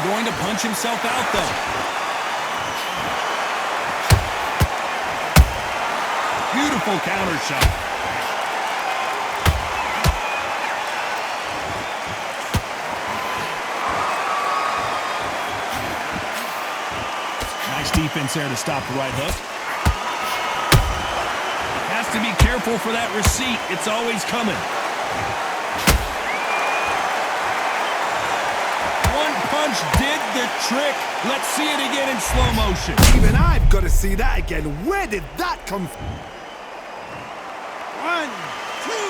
going to punch himself out, though? Beautiful counter shot. Nice defense there to stop the right hook. Has to be careful for that receipt. It's always coming. One punch did the trick. Let's see it again in slow motion. Even I've got to see that again. Where did that come from? 1, 2, 3,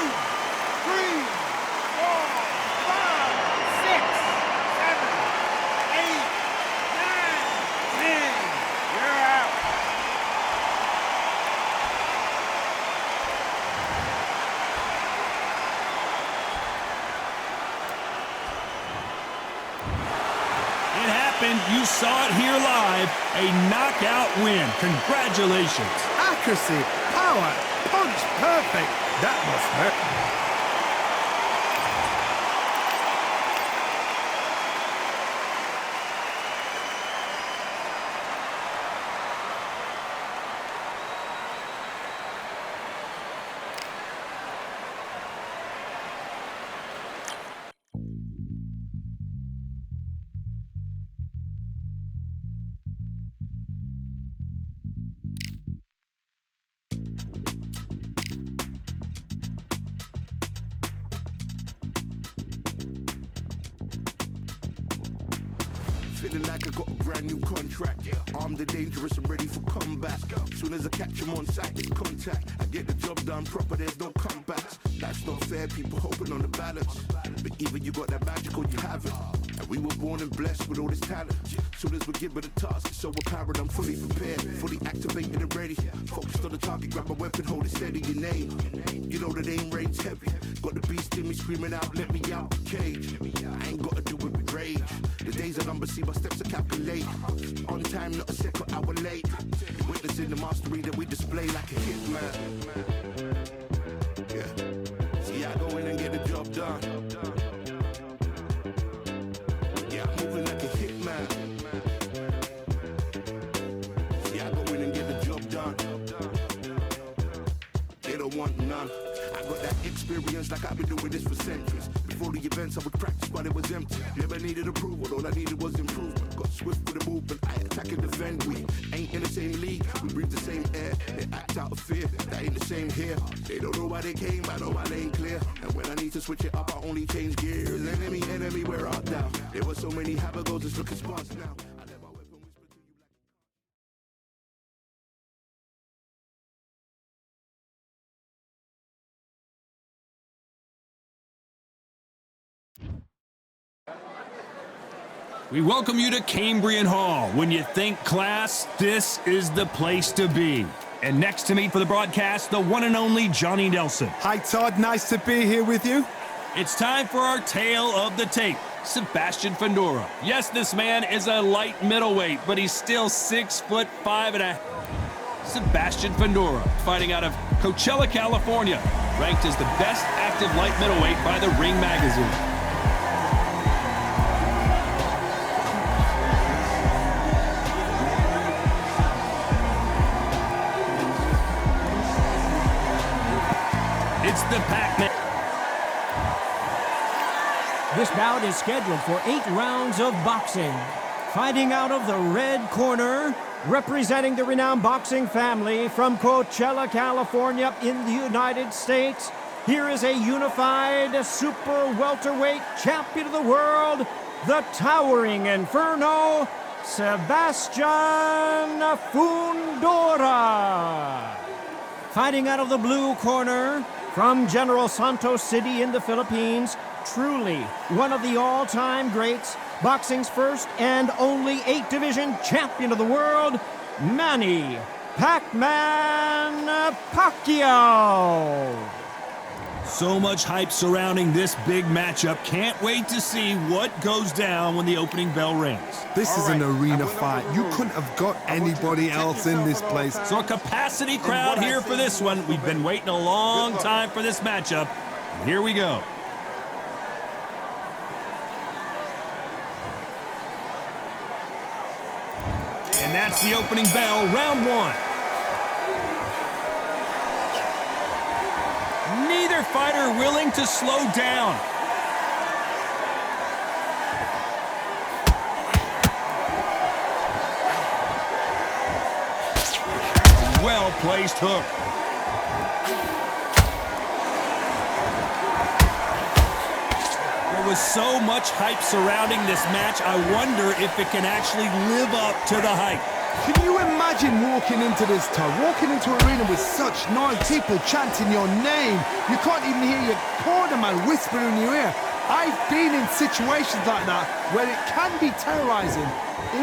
4, 5, 6, 7, 8, 9, 10. You're out. It happened. You saw it here live. A knockout win. Congratulations. Accuracy, power, punch, perfect. That must hurt. Feeling like I got a brand new contract. Armed and dangerous and ready for combat. Soon as I catch him on sight, it's contact. I get the job done proper, there's no comebacks. That's not fair, people hoping on the balance. But even you got that magical, you have it. And we were born and blessed with all this talent. Soon as we give it a task, it's so apparent I'm fully prepared. Fully activated and ready. Focused on the target, grab my weapon, hold it steady, your name. You know that aim rain's heavy. Got the beast in me screaming out, let me out the cage. I ain't gotta do it with rage. The days are numbered, see my steps are calculate. On time, not a second hour late. Witnessing the mastery that we display like a hitman. Yeah. See, I go in and get the job done. Yeah, I'm moving like a hitman. See, I go in and get the job done. They don't want none. I got that experience like I've been doing this for centuries. Before the events I would practice but it was empty. Never needed approval, all I needed was improvement. Got swift with the movement, I attack and defend. We ain't in the same league, we breathe the same air. They act out of fear, that ain't the same here. They don't know why they came, I know my lane clear. And when I need to switch it up, I only change gears. Enemy, where art thou? There were so many have-a-goes, just looking spots now. I let my weapon whisper to you like... We welcome you to Cambrian Hall. When you think class, this is the place to be. And next to me for the broadcast, the one and only Johnny Nelson. Hi, Todd. Nice to be here with you. It's time for our tale of the tape. Sebastian Fundora. Yes, this man is a light middleweight, but he's still 6'5". Sebastian Fundora, fighting out of Coachella, California, ranked as the best active light middleweight by the Ring Magazine. It's the Pac-Man. This bout is scheduled for 8 rounds of boxing. Fighting out of the red corner, representing the renowned boxing family from Coachella, California in the United States, here is a unified super welterweight champion of the world, the towering Inferno, Sebastian Fundora. Fighting out of the blue corner, from General Santos City in the Philippines, truly one of the all-time greats, boxing's first and only 8-division champion of the world, Manny Pac-Man Pacquiao. So much hype surrounding this big matchup. Can't wait to see what goes down when the opening bell rings. This is an arena fight. You couldn't have got anybody else in this place. So a capacity crowd here for this one. We've been waiting a long time for this matchup. And here we go. And that's the opening bell, round one. Neither fighter willing to slow down. Well-placed hook. There was so much hype surrounding this match, I wonder if it can actually live up to the hype. Can you imagine walking into this, Todd? Walking into an arena with such noise, people chanting your name. You can't even hear your cornerman whispering in your ear. I've been in situations like that where it can be terrorizing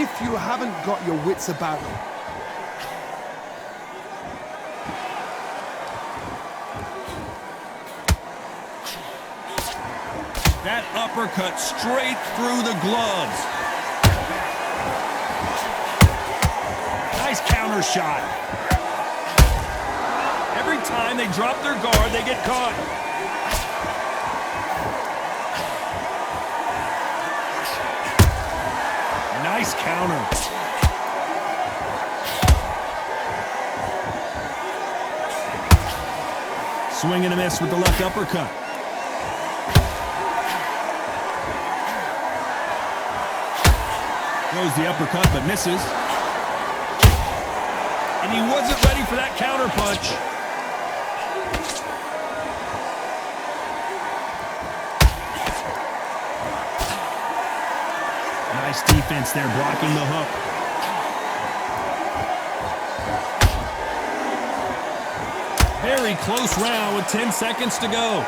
if you haven't got your wits about you. That uppercut straight through the gloves. Nice counter shot. Every time they drop their guard, they get caught. Nice counter. Swing and a miss with the left uppercut. Throws the uppercut, but misses. And he wasn't ready for that counter punch. Nice defense there, blocking the hook. Very close round with 10 seconds to go.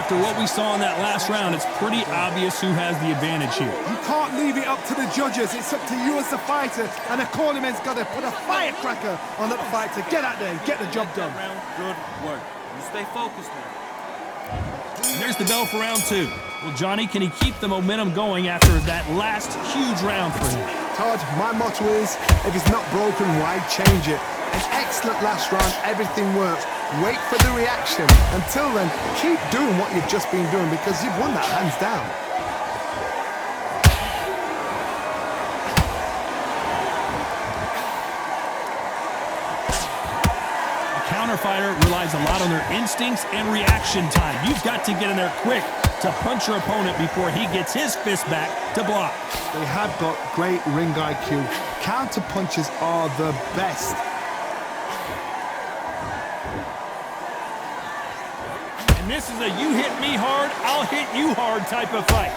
After what we saw in that last round, it's pretty obvious who has the advantage here. You can't leave it up to the judges. It's up to you as the fighter, and the cornerman's got to put a firecracker on that fight to get out there and get the job done. Good work. You stay focused, man. And there's the bell for round two. Well, Johnny, can he keep the momentum going after that last huge round for him? Todd, my motto is, if it's not broken, why change it? An excellent last round, everything works. Wait for the reaction. Until then, keep doing what you've just been doing because you've won that hands down. A counter fighter relies a lot on their instincts and reaction time. You've got to get in there quick to punch your opponent before he gets his fist back to block. They have got great ring IQ. Counter punches are the best. And this is a you hit me hard, I'll hit you hard type of fight.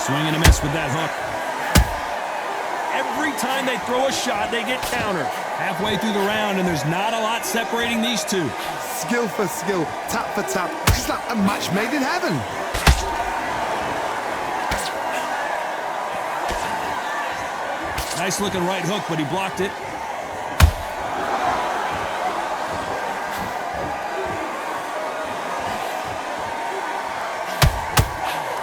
Swing and a miss with that hook. Every time they throw a shot, they get countered. Halfway through the round, and there's not a lot separating these two. Skill for skill, tap for tap. It's like a match made in heaven. Nice looking right hook, but he blocked it.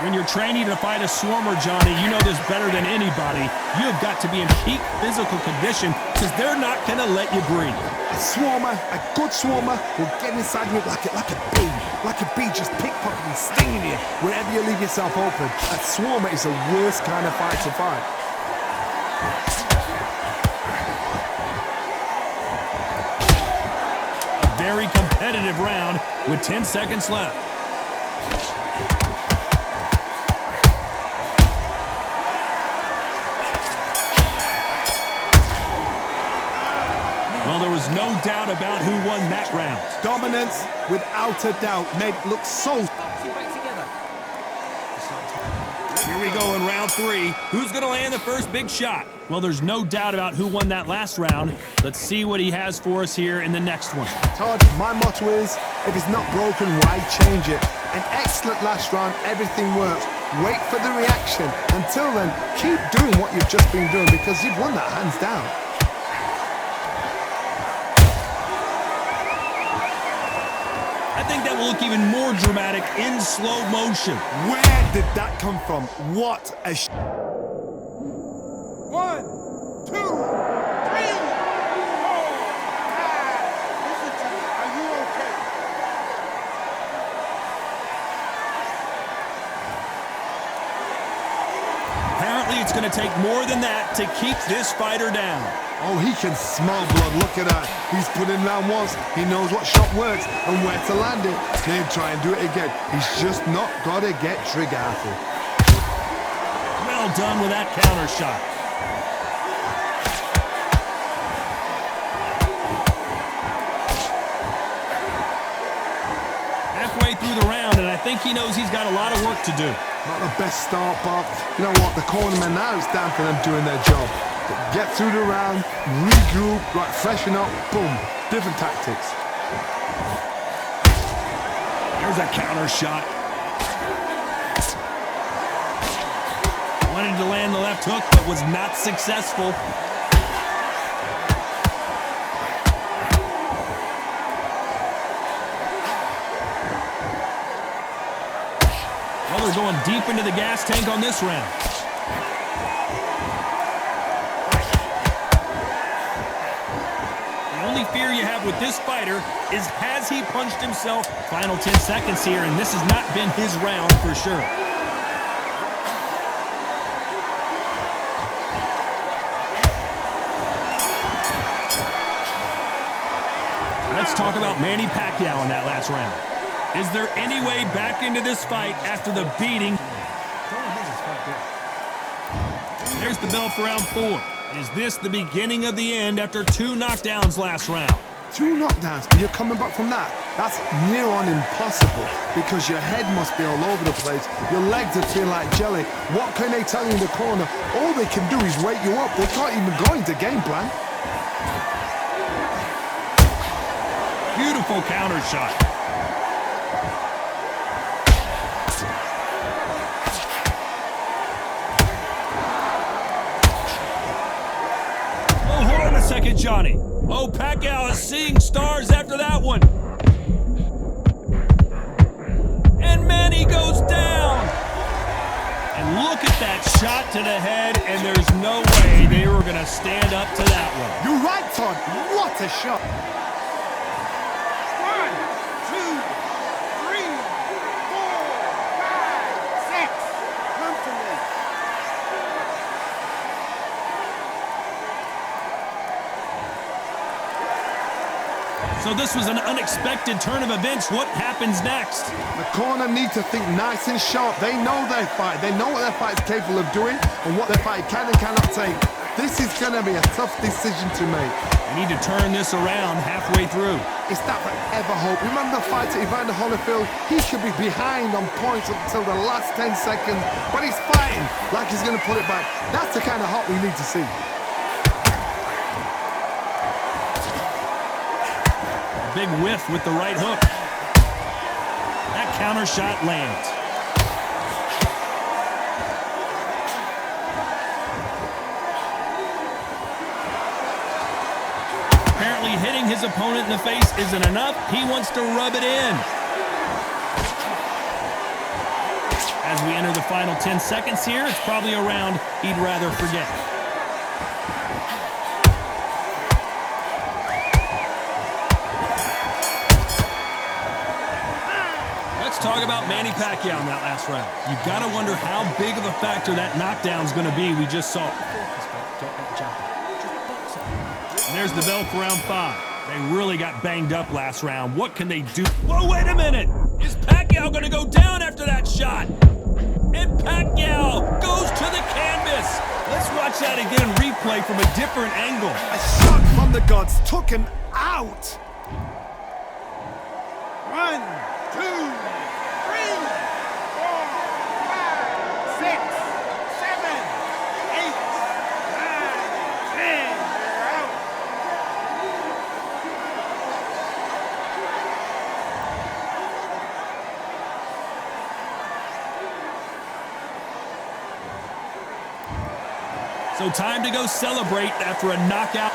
When you're training to fight a swarmer, Johnny, you know this better than anybody. You have got to be in peak physical condition because they're not going to let you breathe. A swarmer, a good swarmer, will get inside you like a bee. Like a bee just pickpocketing, stinging you wherever you leave yourself open. A swarmer is the worst kind of fight to fight. A very competitive round with 10 seconds left. Well, there was no doubt about who won that round. Dominance, without a doubt, made it look so... Here we go in round three. Who's going to land the first big shot? Well, there's no doubt about who won that last round. Let's see what he has for us here in the next one. Todd, my motto is, if it's not broken, why change it? An excellent last round, everything works. Wait for the reaction. Until then, keep doing what you've just been doing because you've won that hands down. I think that will look even more dramatic in slow motion. Where did that come from? What a 1, 2, 3, 4, 5. Listen to me. Are you okay? Apparently, it's going to take more than that to keep this fighter down. Oh, he can smell blood. Look at that. He's put in round once. He knows what shot works and where to land it. Then try and do it again. He's just not got to get trigger happy. Well done with that counter shot. Halfway through the round, and I think he knows he's got a lot of work to do. Not the best start, but you know what? The cornerman now is down for them doing their job. Get through the round, regroup, right, freshen up, boom. Different tactics. There's a counter shot. Wanted to land the left hook, but was not successful. Well, they're going deep into the gas tank on this round. The only fear you have with this fighter is, has he punched himself? Final 10 seconds here, and this has not been his round for sure. Let's talk about Manny Pacquiao in that last round. Is there any way back into this fight after the beating? There's the bell for round 4. Is this the beginning of the end after 2 knockdowns last round? 2 knockdowns, you're coming back from that. That's near on impossible because your head must be all over the place. Your legs are feeling like jelly. What can they tell you in the corner? All they can do is wake you up. They can't even go into game plan. Beautiful counter shot. Oh, hold on a second, Johnny. Oh, Pacquiao is seeing stars after that one. And Manny goes down. And look at that shot to the head, and there's no way they were going to stand up to that one. You're right, Todd. What a shot. 1, 2, 3, 4, 5, 6. Come to me. So this was an unexpected turn of events. What happens next? The corner need to think nice and sharp. They know their fight. They know what their fight's capable of doing and what their fight can and cannot take. This is going to be a tough decision to make. They need to turn this around halfway through. It's that forever hope. Remember the fight to Evander Holyfield? He should be behind on points until the last 10 seconds, but he's fighting like he's going to pull it back. That's the kind of heart we need to see. Big whiff with the right hook. That counter shot lands. Apparently hitting his opponent in the face isn't enough. He wants to rub it in. As we enter the final 10 seconds here, it's probably a round he'd rather forget. Talk about Manny Pacquiao in that last round. You got to wonder how big of a factor that knockdown's going to be we just saw. And there's the bell for round 5. They really got banged up last round. What can they do? Whoa, wait a minute! Is Pacquiao going to go down after that shot? And Pacquiao goes to the canvas. Let's watch that again, replay from a different angle. A shot from the gods took him out. 1, 2, So time to go celebrate after a knockout.